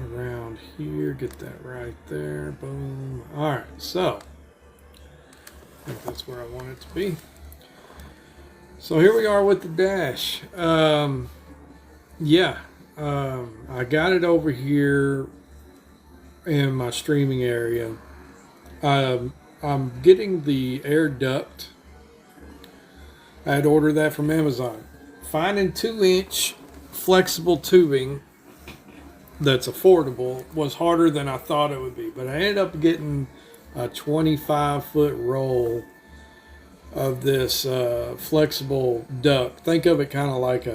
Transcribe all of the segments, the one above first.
around here, get that right there, boom. All right, so I think that's where I want it to be. So here we are with the dash. I got it over here in my streaming area. I'm getting the air duct. I had ordered that from Amazon. Finding 2-inch flexible tubing that's affordable was harder than I thought it would be. But I ended up getting a 25-foot roll of this flexible duct. Think of it kind of like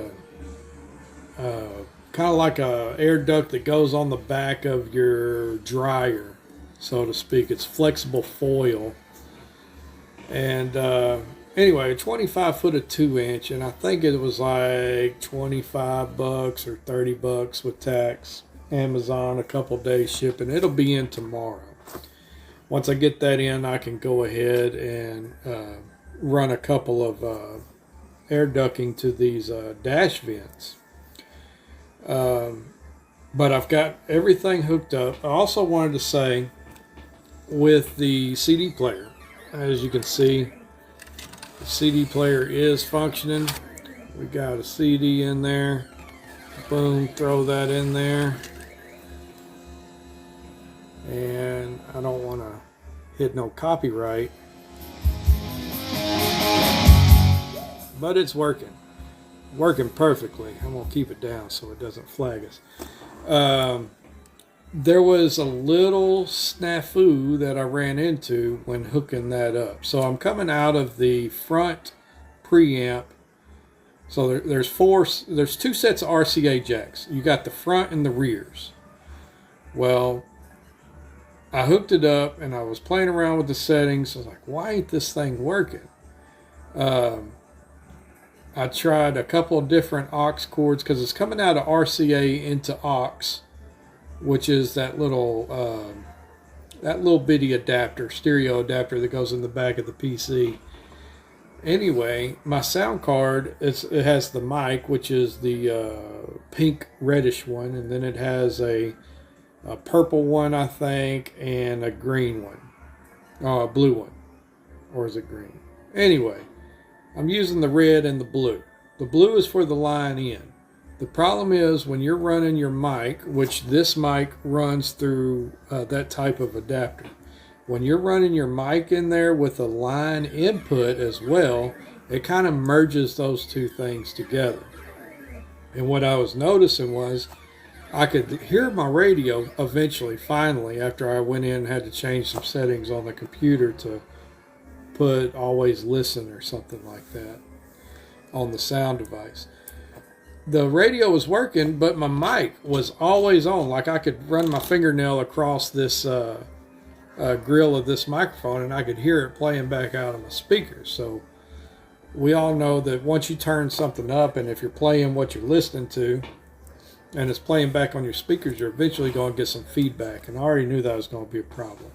a air duct that goes on the back of your dryer, so to speak. It's flexible foil. And anyway, 25 foot of 2-inch, and I think it was like $25 or $30 with tax. Amazon, a couple days shipping. It'll be in tomorrow. Once I get that in, I can go ahead and run a couple of air ducting to these dash vents. But I've got everything hooked up. I also wanted to say, with the CD player, as you can see, the CD player is functioning. We got a CD in there. Boom, throw that in there. And I don't want to hit no copyright, but it's working perfectly. I'm gonna keep it down so it doesn't flag us. There was a little snafu that I ran into when hooking that up. So I'm coming out of the front preamp. So there's 2 sets of RCA jacks. You got the front and the rears. Well, I hooked it up and I was playing around with the settings. I was like, why ain't this thing working? I tried a couple of different aux cords because it's coming out of RCA into aux, which is that little bitty adapter, stereo adapter that goes in the back of the PC. Anyway, my sound card, it has the mic, which is the pink reddish one, and then it has a purple one, I think, and a green one. Oh, a blue one. Or is it green? Anyway, I'm using the red and the blue. The blue is for the line in. The problem is when you're running your mic, which this mic runs through that type of adapter. When you're running your mic in there with a line input as well, it kind of merges those two things together. And what I was noticing was I could hear my radio eventually, finally, after I went in and had to change some settings on the computer to put always listen or something like that on the sound device. The radio was working, but my mic was always on. Like I could run my fingernail across this grill of this microphone and I could hear it playing back out of my speakers. So we all know that once you turn something up and if you're playing what you're listening to and it's playing back on your speakers, you're eventually going to get some feedback. And I already knew that was going to be a problem.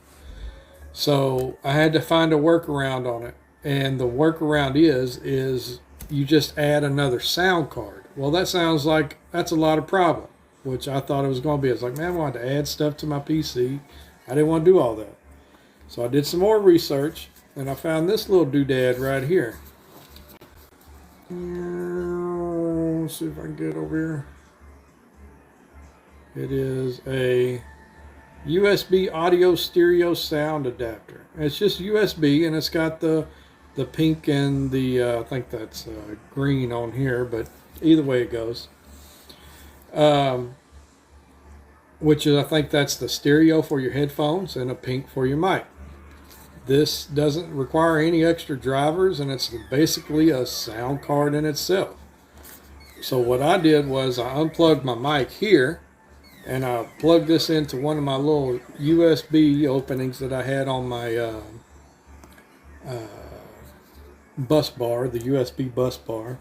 So I had to find a workaround on it. And the workaround is you just add another sound card. Well, that sounds like that's a lot of problem, which I thought it was going to be. I was like, man, I wanted to add stuff to my PC. I didn't want to do all that. So I did some more research, and I found this little doodad right here. Let's see if I can get it over here. It is a USB audio stereo sound adapter. It's just USB, and it's got the pink and the, I think that's green on here, but either way it goes. Which is, I think that's the stereo for your headphones and a pink for your mic. This doesn't require any extra drivers, and it's basically a sound card in itself. So what I did was I unplugged my mic here, and I plugged this into one of my little USB openings that I had on my bus bar, the USB bus bar.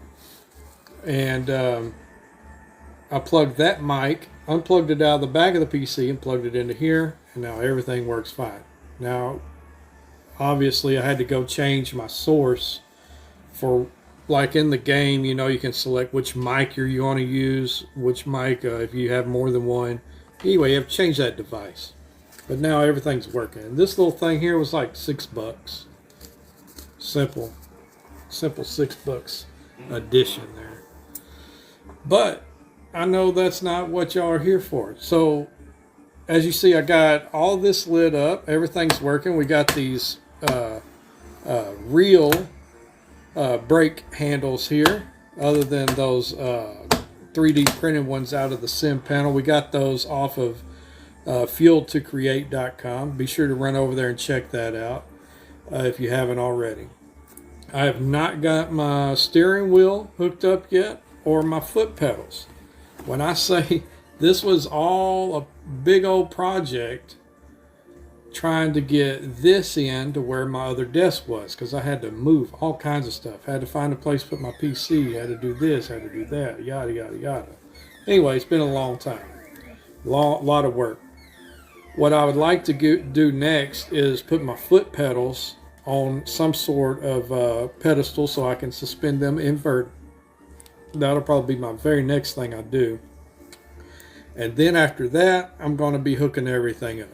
And I plugged that mic, unplugged it out of the back of the PC and plugged it into here, and now everything works fine. Now, obviously I had to go change my source for, like in the game, you know, you can select which mic you want to use, which mic, if you have more than one, Anyway, you have to change that device. But now everything's working. And this little thing here was like $6. Simple $6 addition there. But I know that's not what y'all are here for. So as you see, I got all this lit up. Everything's working. We got these real brake handles here, other than those 3D printed ones out of the sim panel. We got those off of fueltocreate.com. Be sure to run over there and check that out if you haven't already. I have not got my steering wheel hooked up yet or my foot pedals. When I say this was all a big old project trying to get this in to where my other desk was, because I had to move all kinds of stuff. Had to find a place to put my PC, had to do this, had to do that, yada, yada, yada. Anyway, it's been a long time. Lot of work. What I would like to do next is put my foot pedals on some sort of pedestal so I can suspend them inverted. That'll probably be my very next thing I do. And then after that, I'm going to be hooking everything up.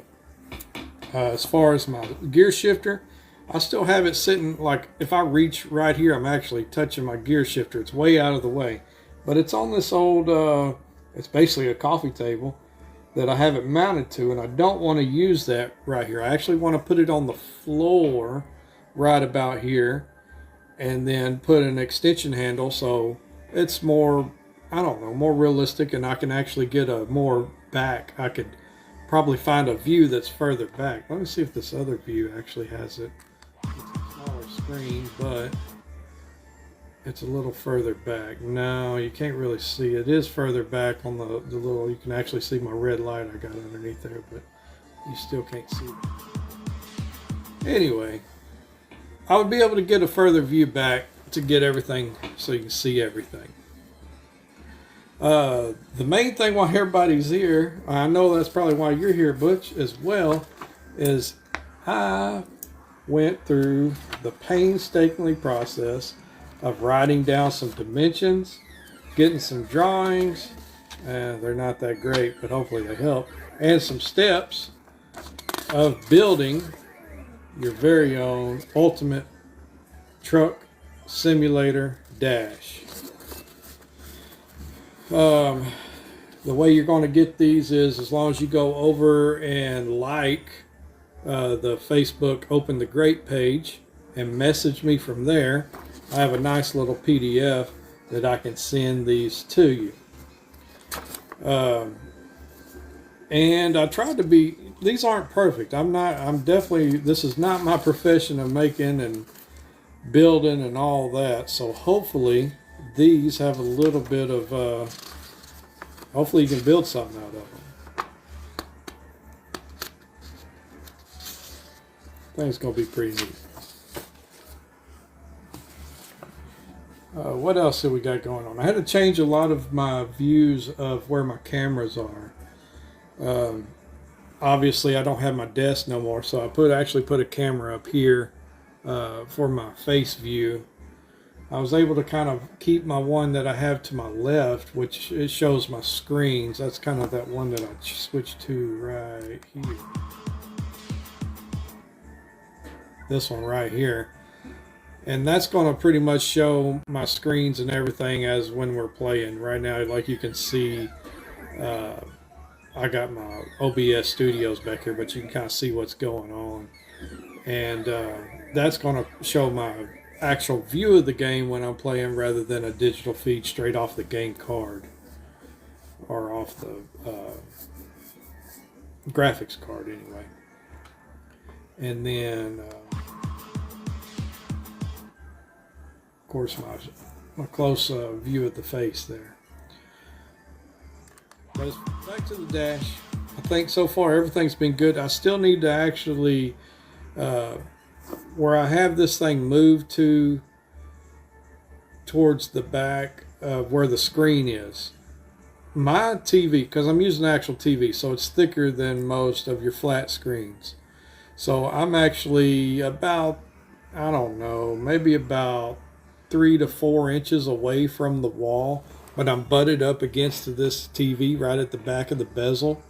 As far as my gear shifter, I still have it sitting, like if I reach right here, I'm actually touching my gear shifter. It's way out of the way. But it's on this old, it's basically a coffee table that I have it mounted to, and I don't want to use that right here. I actually want to put it on the floor right about here and then put an extension handle so it's more, I don't know, more realistic, and I can actually get a more back. I could probably find a view that's further back. Let me see if this other view actually has it. It's a smaller screen, but it's a little further back. No, you can't really see. It is further back on the little, you can actually see my red light I got underneath there, but you still can't see it. Anyway, I would be able to get a further view back to get everything so you can see everything. The main thing why everybody's here, I know that's probably why you're here, Butch, as well, is I went through the painstakingly process of writing down some dimensions, getting some drawings, and they're not that great, but hopefully they help, and some steps of building your very own ultimate truck simulator dash. The way you're going to get these is as long as you go over and like the Facebook OpenTheGrate page and message me from there. I have a nice little PDF that I can send these to you. And I tried to be, these aren't perfect. This is not my profession of making and building and all that. So hopefully these have a little bit of, hopefully you can build something out of them. I think it's going to be pretty neat. What else have we got going on? I had to change a lot of my views of where my cameras are. Obviously, I don't have my desk no more, so I actually put a camera up here for my face view. I was able to kind of keep my one that I have to my left, which it shows my screens. That's kind of that one that I switched to right here. This one right here. And that's going to pretty much show my screens and everything as when we're playing. Right now, like you can see, I got my OBS Studios back here, but you can kind of see what's going on. And that's going to show my actual view of the game when I'm playing rather than a digital feed straight off the game card or off the graphics card anyway. And then of course my close view of the face there. But back to the dash. I think so far everything's been good. I still need to actually where I have this thing moved towards the back of where the screen is. My TV, because I'm using an actual TV, so it's thicker than most of your flat screens. So I'm actually about, I don't know, maybe about 3 to 4 inches away from the wall, but I'm butted up against this TV right at the back of the bezel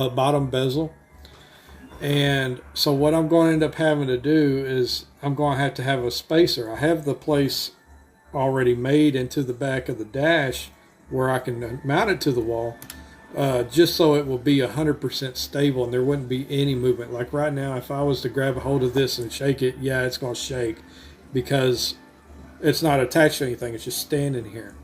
bottom bezel. And so what I'm going to end up having to do is I'm going to have a spacer. I have the place already made into the back of the dash where I can mount it to the wall, just so it will be 100% stable and there wouldn't be any movement. Like right now, if I was to grab a hold of this and shake it, yeah, it's going to shake because it's not attached to anything. It's just standing here.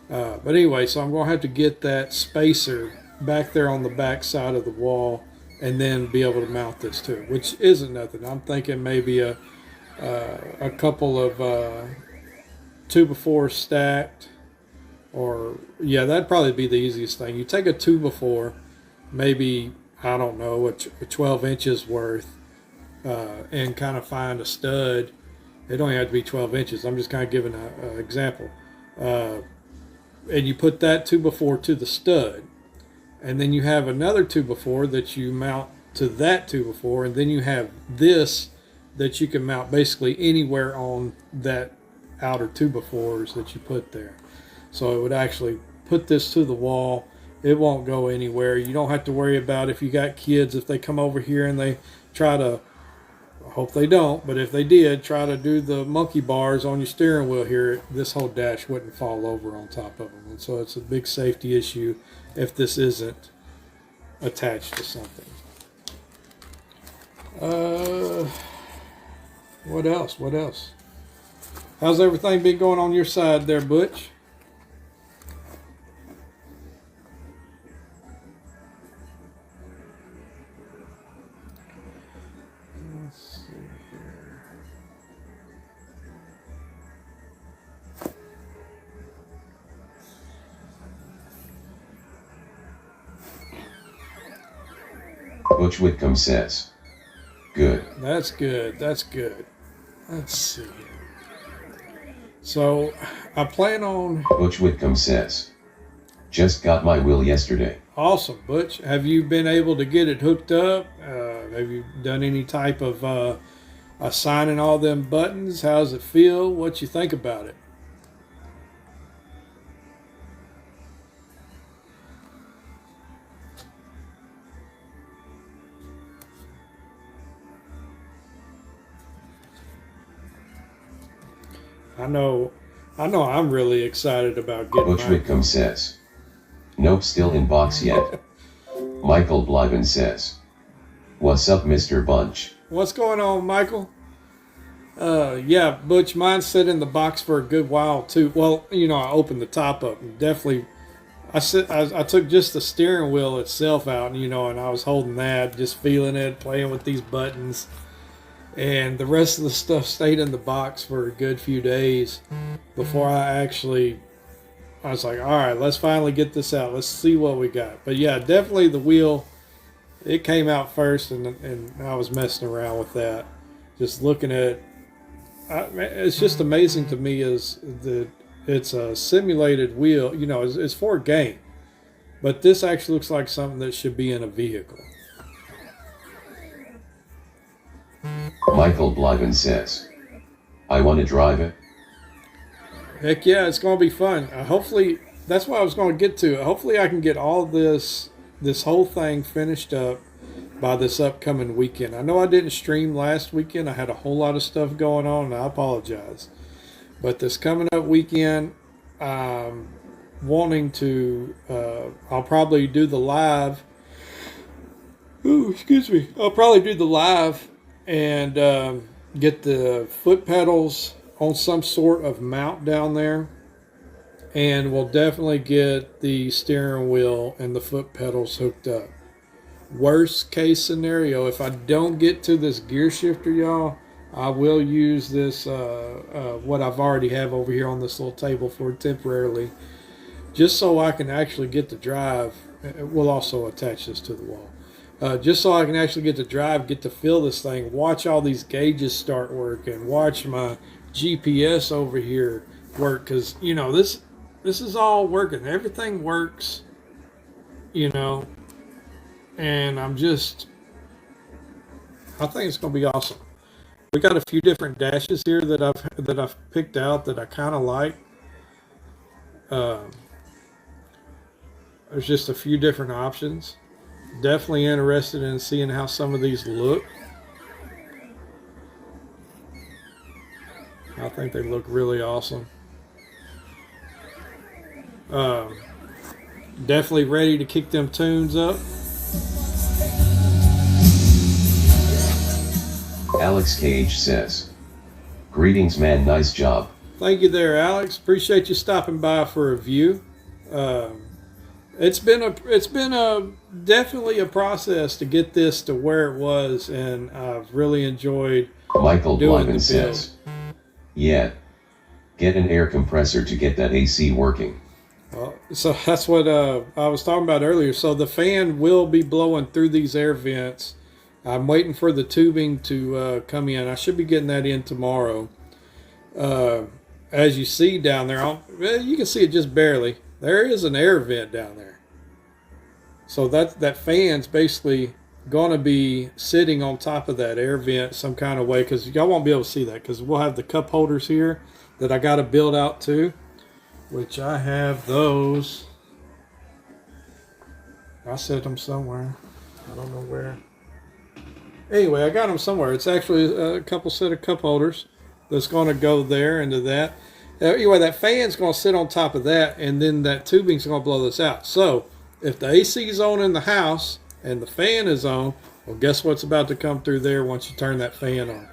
But anyway, so I'm going to have to get that spacer back there on the back side of the wall and then be able to mount this to it, which isn't nothing. I'm thinking maybe a couple of 2x4 stacked, or yeah, that'd probably be the easiest thing. You take a 2x4, maybe, I don't know, a 12 inches worth, and kind of find a stud. It don't have to be 12 inches. I'm just kind of giving an example. And you put that 2x4 to the stud. And then you have another 2x4 that you mount to that 2x4. And then you have this that you can mount basically anywhere on that outer 2x4s that you put there. So it would actually put this to the wall. It won't go anywhere. You don't have to worry about if you got kids, if they come over here and they try to, I hope they don't, but if they did, try to do the monkey bars on your steering wheel here, this whole dash wouldn't fall over on top of them. And so it's a big safety issue if this isn't attached to something. What else? What else? How's everything been going on your side there, Butch? Butch Whitcomb says, good. That's good. That's good. Let's see. So, I plan on... Butch Whitcomb says, just got my wheel yesterday. Awesome, Butch. Have you been able to get it hooked up? Have you done any type of assigning all them buttons? How does it feel? What you think about it? I know I'm really excited about getting Butch Whitcomb says, nope, still in box yet. Michael Blyven says, what's up, Mr. Bunch? What's going on, Michael? Yeah, Butch, mine sat in the box for a good while too. Well, you know, I opened the top up and definitely I took just the steering wheel itself out, you know, and I was holding that, just feeling it, playing with these buttons. And the rest of the stuff stayed in the box for a good few days before I was like, all right, let's finally get this out. Let's see what we got. But yeah, definitely the wheel, it came out first, and I was messing around with that. Just looking at, it's just amazing to me is that it's a simulated wheel, you know, it's for a game. But this actually looks like something that should be in a vehicle. Michael Blyven says, I want to drive it. Heck yeah, it's going to be fun. Hopefully, that's what I was going to get to. Hopefully I can get all this whole thing finished up by this upcoming weekend. I know I didn't stream last weekend. I had a whole lot of stuff going on, and I apologize. But this coming up weekend, I'm wanting to, I'll probably do the live. Ooh, excuse me. I'll probably do the live and get the foot pedals on some sort of mount down there, and we'll definitely get the steering wheel and the foot pedals hooked up. Worst case scenario, if I don't get to this gear shifter, y'all, I will use this what I've already have over here on this little table for temporarily, just so I can actually get to drive. We'll also attach this to the wall. Just so I can actually get to drive, get to feel this thing, watch all these gauges start working, watch my GPS over here work, because, you know, this is all working. Everything works, you know, and I think it's going to be awesome. We got a few different dashes here that I've picked out that I kind of like. There's just a few different options. Definitely interested in seeing how some of these look. I think they look really awesome. Definitely ready to kick them tunes up. Alex Cage says, greetings man, nice job. Thank you there, Alex. Appreciate you stopping by for a view. It's been a definitely a process to get this to where it was, and I've really enjoyed Michael doing Blyven says, yeah, get an air compressor to get that AC working. Well, so that's what I was talking about earlier. So the fan will be blowing through these air vents. I'm waiting for the tubing to come in. I should be getting that in tomorrow. As you see down there, you can see it just barely. There is an air vent down there. So that fan's basically going to be sitting on top of that air vent some kind of way, because y'all won't be able to see that because we'll have the cup holders here that I got to build out too, which I have those. I set them somewhere. I don't know where. Anyway, I got them somewhere. It's actually a couple set of cup holders that's going to go there into that. Anyway, that fan's going to sit on top of that, and then that tubing's going to blow this out. So if the AC is on in the house and the fan is on, well, guess what's about to come through there once you turn that fan on?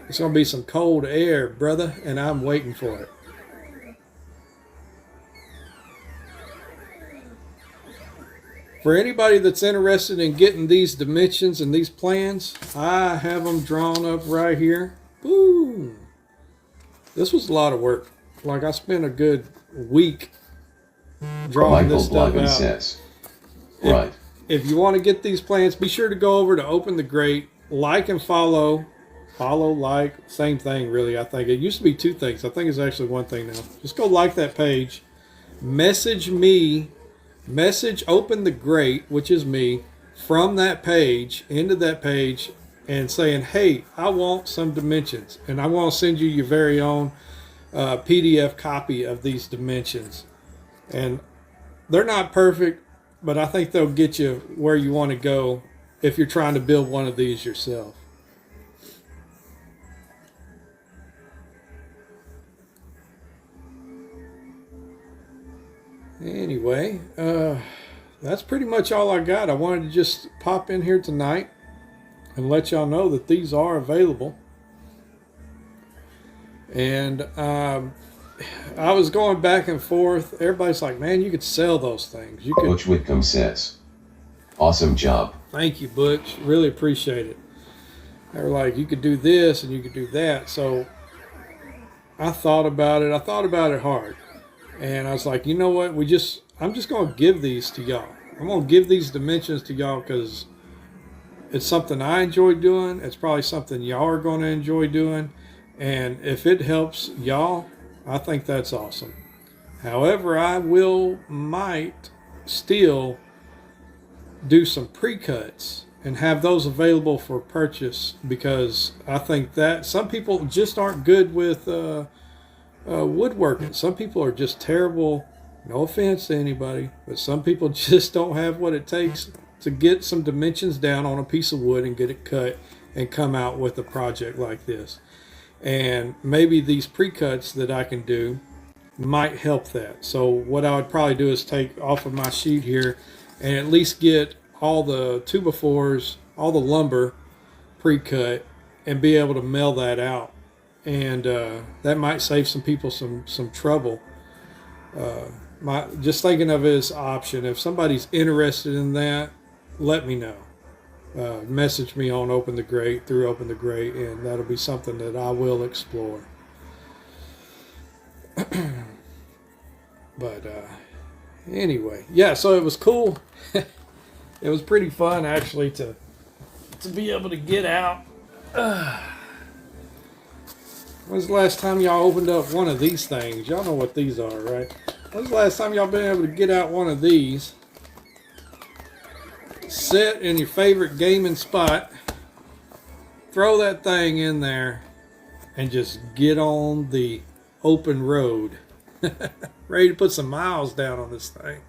It's going to be some cold air, brother, and I'm waiting for it. For anybody that's interested in getting these dimensions and these plans, I have them drawn up right here. Boom. This was a lot of work. Like, I spent a good week drawing this stuff out. Says, right. If you want to get these plans, be sure to go over to OpenTheGrate, like and follow. Follow, like, same thing really, I think. It used to be two things. I think it's actually one thing now. Just go like that page. Message OpenTheGrate, which is me, from that page into that page, and saying, hey, I want some dimensions, and I want to send you your very own PDF copy of these dimensions. And they're not perfect, but I think they'll get you where you want to go if you're trying to build one of these yourself. Anyway, that's pretty much all I got. I wanted to just pop in here tonight and let y'all know that these are available. And I was going back and forth. Everybody's like, man, you could sell those things. You could. Butch Whitcomb says, awesome job. Thank you, Butch. Really appreciate it. They were like, you could do this and you could do that. So I thought about it. I thought about it hard. And I was like, you know what? I'm just going to give these to y'all. I'm going to give these dimensions to y'all because it's something I enjoy doing. It's probably something y'all are going to enjoy doing. And if it helps y'all, I think that's awesome. However, I might still do some pre-cuts and have those available for purchase, because I think that some people just aren't good with woodworking. Some people are just terrible. No offense to anybody, but some people just don't have what it takes to get some dimensions down on a piece of wood and get it cut and come out with a project like this. And maybe these pre-cuts that I can do might help that. So what I would probably do is take off of my sheet here and at least get all the 2x4s, all the lumber pre-cut, and be able to mail that out. And that might save some people some trouble. Just thinking of it as an option. If somebody's interested in that, let me know. Message me on OpenTheGrate, through OpenTheGrate, and that'll be something that I will explore. But anyway, yeah, so it was cool. It was pretty fun, actually, to be able to get out. When's the last time y'all opened up one of these things? Y'all know what these are, right? When's the last time y'all been able to get out one of these, sit in your favorite gaming spot, throw that thing in there, and just get on the open road? Ready to put some miles down on this thing.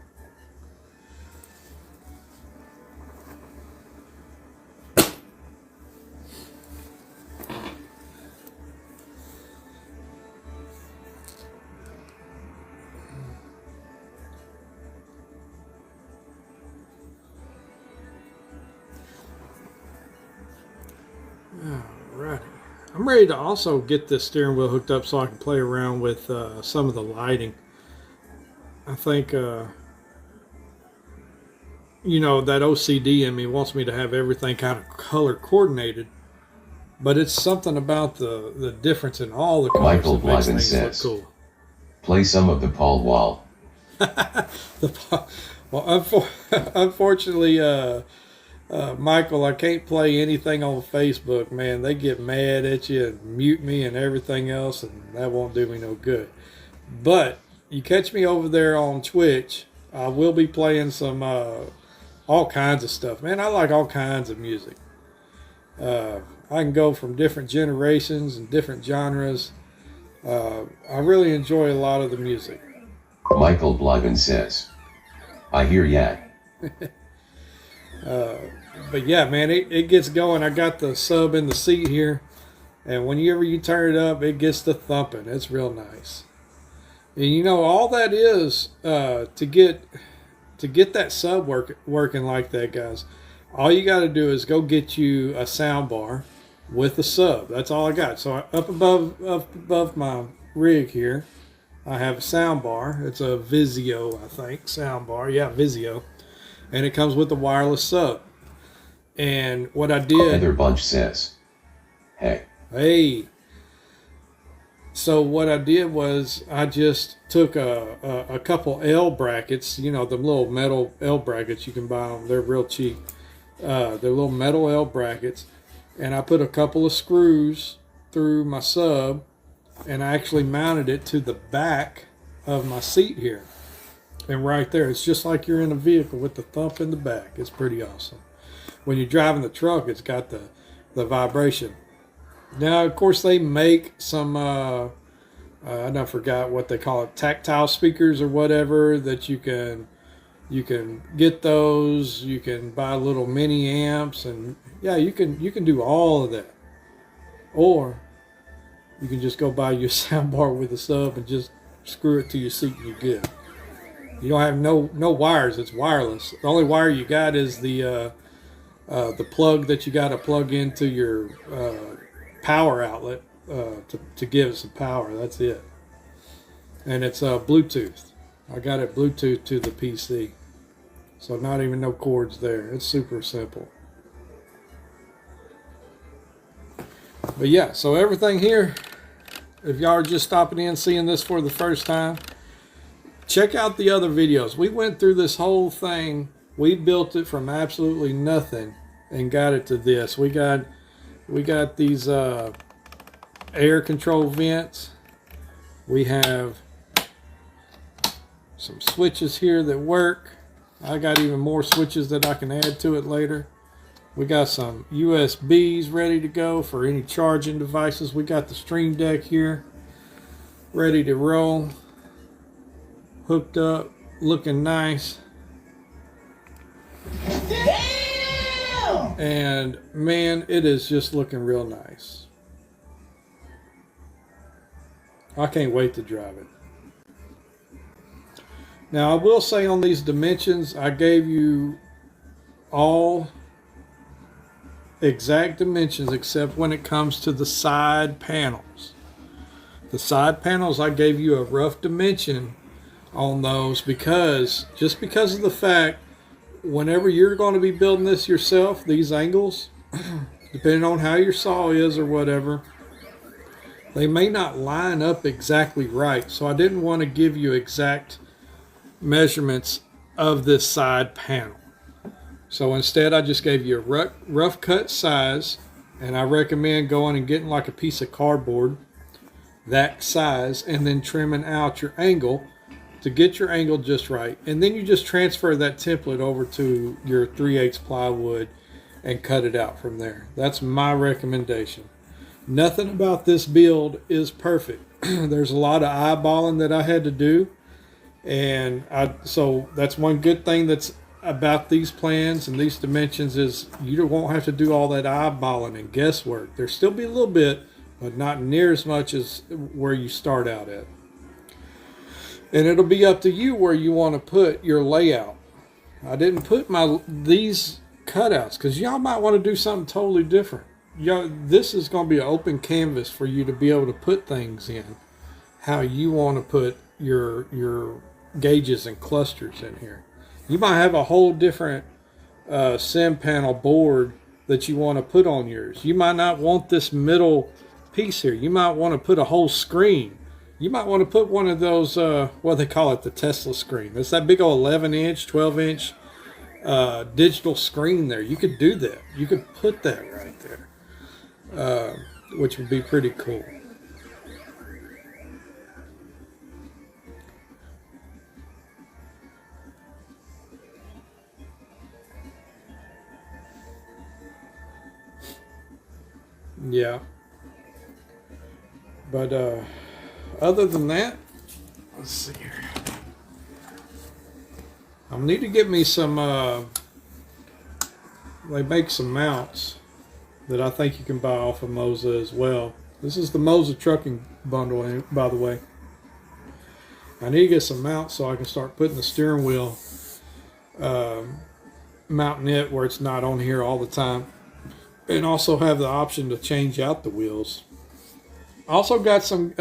Alrighty. I'm ready to also get this steering wheel hooked up so I can play around with some of the lighting. I think, you know, that OCD in me wants me to have everything kind of color coordinated. But it's something about the difference in all the colors Michael that makes Blyven things look says, cool. play some of the Paul Wall. Well, unfortunately, Michael, I can't play anything on Facebook, man. They get mad at you and mute me and everything else, and that won't do me no good. But you catch me over there on Twitch, I will be playing some all kinds of stuff. Man, I like all kinds of music. I can go from different generations and different genres. I really enjoy a lot of the music. Michael Blyven says, I hear ya. But yeah, man, it gets going. I got the sub in the seat here, and whenever you turn it up, it gets to thumping. It's real nice. And you know, all that is to get that sub working like that, guys. All you got to do is go get you a sound bar with a sub. That's all I got. So up above my rig here, I have a sound bar. It's a Vizio, I think, sound bar. Yeah, Vizio. And it comes with a wireless sub. And what I did... Heather Bunch says, hey. Hey. So what I did was I just took a couple L brackets, you know, the little metal L brackets you can buy them. They're real cheap. They're little metal L brackets. And I put a couple of screws through my sub, and I actually mounted it to the back of my seat here. And right there, it's just like you're in a vehicle with the thump in the back. It's pretty awesome. When you're driving the truck, it's got the vibration. Now, of course, they make some, I forgot what they call it, tactile speakers or whatever, that you can get those. You can buy little mini amps, and yeah, you can do all of that. Or you can just go buy your sound bar with a sub and just screw it to your seat and you're good. You don't have no wires. It's wireless. The only wire you got is the plug that you got to plug into your power outlet to give it some power. That's it. And it's Bluetooth. I got it Bluetooth to the PC. So not even no cords there. It's super simple. But yeah, so everything here, if y'all are just stopping in seeing this for the first time, check out the other videos. We went through this whole thing. We built it from absolutely nothing and got it to this. We got these air control vents. We have some switches here that work. I got even more switches that I can add to it later. We got some USBs ready to go for any charging devices. We got the Stream Deck here ready to roll, hooked up, looking nice. Damn! And man, it is just looking real nice. I can't wait to drive it. Now, I will say on these dimensions, I gave you all exact dimensions except when it comes to the side panels. The side panels, I gave you a rough dimension on those because of the fact whenever you're going to be building this yourself, these angles, depending on how your saw is or whatever, they may not line up exactly right. So I didn't want to give you exact measurements of this side panel. So instead, I just gave you a rough cut size, and I recommend going and getting like a piece of cardboard that size and then trimming out your angle to get your angle just right. And then you just transfer that template over to your 3/8 plywood and cut it out from there. That's my recommendation. Nothing about this build is perfect. There's a lot of eyeballing that I had to do, and so that's one good thing that's about these plans and these dimensions is you won't have to do all that eyeballing and guesswork. There'll still be a little bit, but not near as much as where you start out at. And it'll be up to you where you want to put your layout. I didn't put these cutouts because y'all might want to do something totally different. this is going to be an open canvas for you to be able to put things in how you want to put your gauges and clusters in here. You might have a whole different sim panel board that you want to put on yours. You might not want this middle piece here. You might want to put a whole screen. You might want to put one of those, what they call it, the Tesla screen. It's that big old 11-inch, 12-inch digital screen there. You could do that. You could put that right there, which would be pretty cool. Yeah. But other than that, let's see here. I need to get me some, they make some mounts that I think you can buy off of Moza as well. This is the Moza trucking bundle, by the way. I need to get some mounts so I can start putting the steering wheel, mounting it where it's not on here all the time. And also have the option to change out the wheels. Also got some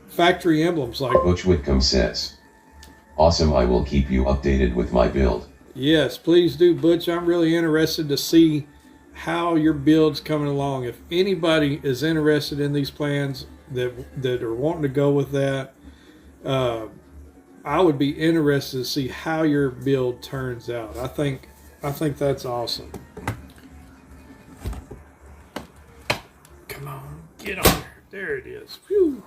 factory emblems like Butch Whitcomb says, "Awesome, I will keep you updated with my build." Yes, please do, Butch. I'm really interested to see how your build's coming along. If anybody is interested in these plans that are wanting to go with that, I would be interested to see how your build turns out. I think that's awesome. Come on, get on there. There it is. Whew.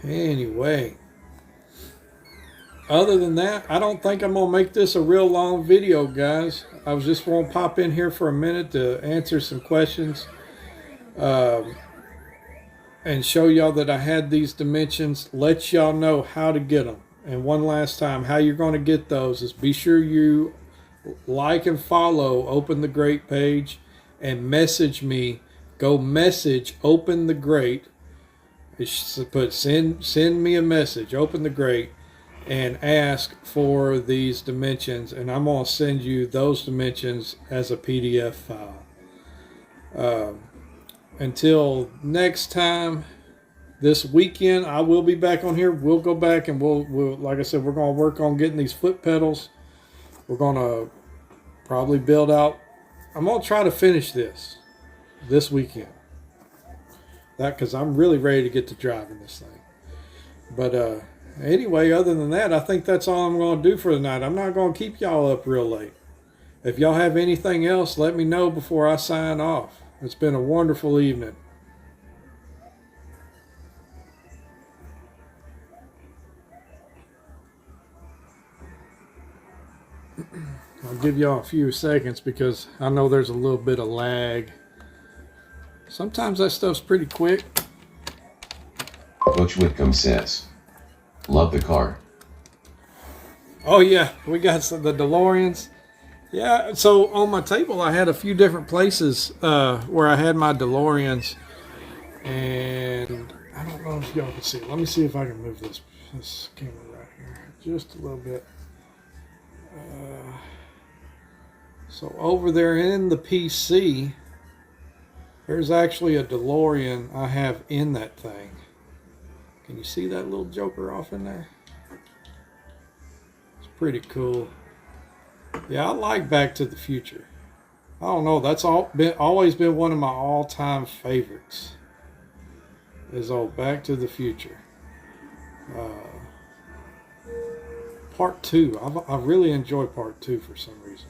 Anyway, other than that, I don't think I'm gonna make this a real long video, guys. I was just gonna pop in here for a minute to answer some questions, and show y'all that I had these dimensions, let y'all know how to get them. And one last time, how you're going to get those is be sure you like and follow OpenTheGrate page and message me. Go message OpenTheGrate. Put send me a message, OpenTheGrate, and ask for these dimensions, and I'm going to send you those dimensions as a PDF file. Until next time, this weekend I will be back on here. We'll go back and we'll like I said, we're going to work on getting these foot pedals. We're going to probably build out. I'm going to try to finish this weekend. That because I'm really ready to get to driving this thing. But anyway, other than that, I think that's all I'm going to do for the night. I'm not going to keep y'all up real late. If y'all have anything else, let me know before I sign off. It's been a wonderful evening. I'll give y'all a few seconds because I know there's a little bit of lag. Sometimes that stuff's pretty quick. Butch Whitcomb says, "Love the car." Oh yeah, we got the DeLoreans. Yeah, so on my table I had a few different places where I had my DeLoreans, and I don't know if y'all can see it. Let me see if I can move this camera right here just a little bit. So over there in the PC, there's actually a DeLorean I have in that thing. Can you see that little joker off in there? It's pretty cool. Yeah, I like Back to the Future. I don't know, that's always been one of my all-time favorites. Is old Back to the Future. Part 2. I really enjoy Part 2 for some reason.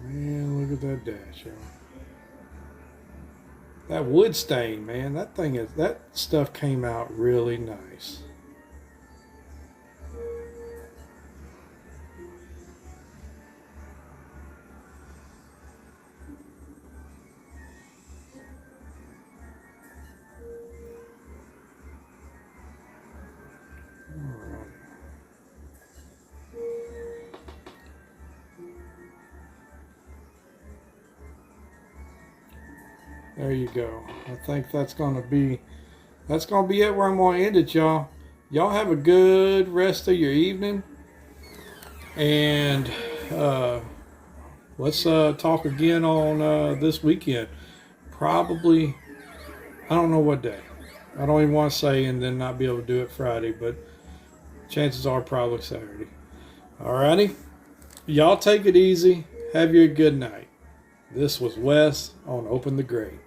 Man, look at that dash, y'all. That wood stain, man, that stuff came out really nice. There you go. I think that's gonna be it where I'm gonna end it, y'all. Y'all have a good rest of your evening, and Let's talk again on this weekend. Probably, I don't know what day. I don't even want to say and then not be able to do it Friday, but chances are probably Saturday. Alrighty. Y'all take it easy. Have you a good night. This was Wes on Open the Grate.